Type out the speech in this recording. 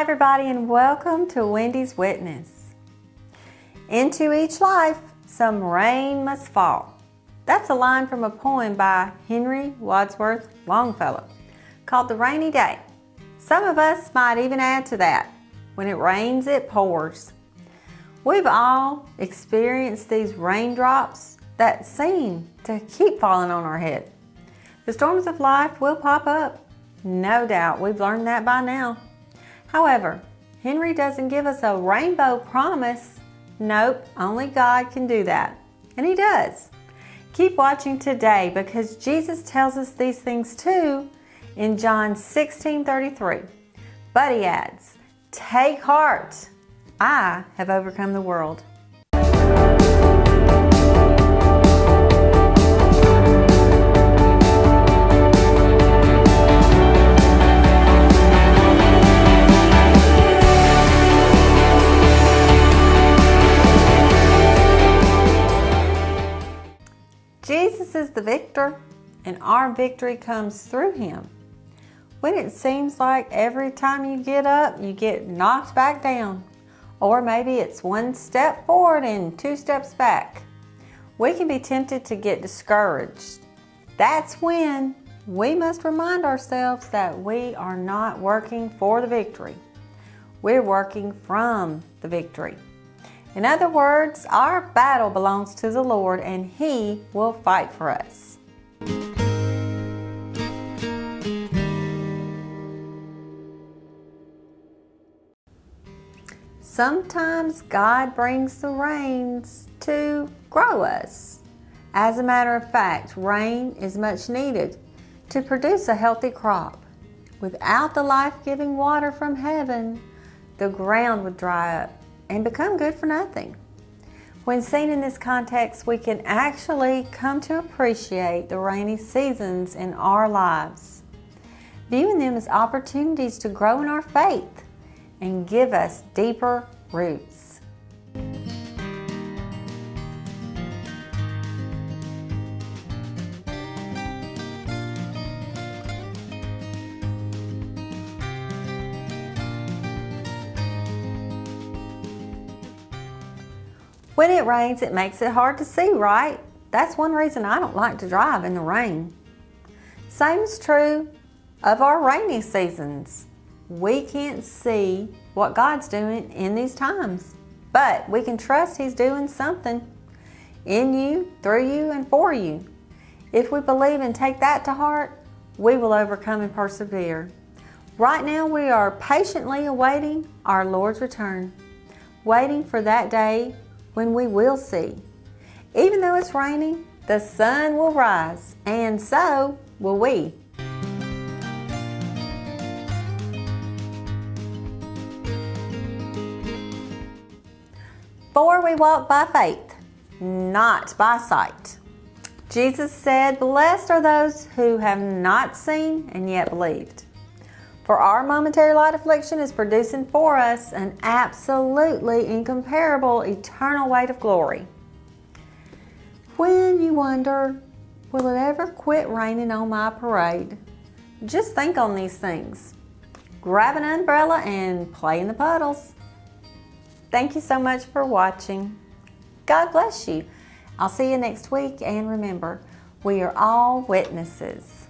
everybody, and welcome to Wendy's Witness. Into each life, some rain must fall. That's a line from a poem by Wadsworth, Longfellow, called The Rainy Day. Some of us might even add to that, when it rains, it pours. We've all experienced these raindrops that seem to keep falling on our head. The storms of life will pop up. No doubt, we've learned that by now. However, Henry doesn't give us a rainbow promise. Nope, only God can do that. And He does. Keep watching today because Jesus tells us these things too in John 16:33. But He adds, "Take heart, I have overcome the world." Jesus is the victor, and our victory comes through Him. When it seems like every time you get up, you get knocked back down, or maybe it's one step forward and two steps back, we can be tempted to get discouraged. That's when we must remind ourselves that we are not working for the victory. We're working from the victory. In other words, our battle belongs to the Lord, and He will fight for us. Sometimes God brings the rains to grow us. As a matter of fact, rain is much needed to produce a healthy crop. Without the life-giving water from heaven, the ground would dry up and become good for nothing. When seen in this context, we can actually come to appreciate the rainy seasons in our lives, viewing them as opportunities to grow in our faith and give us deeper roots. When it rains, it makes it hard to see, right? That's one reason I don't like to drive in the rain. Same is true of our rainy seasons. We can't see what God's doing in these times, but we can trust He's doing something in you, through you, and for you. If we believe and take that to heart, we will overcome and persevere. Right now, we are patiently awaiting our Lord's return, waiting for that day when we will see. Even though it's raining, the sun will rise, and so will we. For we walk by faith, not by sight. Jesus said, "Blessed are those who have not seen and yet believed." For our momentary light affliction is producing for us an absolutely incomparable eternal weight of glory. When you wonder, will it ever quit raining on my parade? Just think on these things. Grab an umbrella and play in the puddles. Thank you so much for watching. God bless you. I'll see you next week, and remember, we are all witnesses.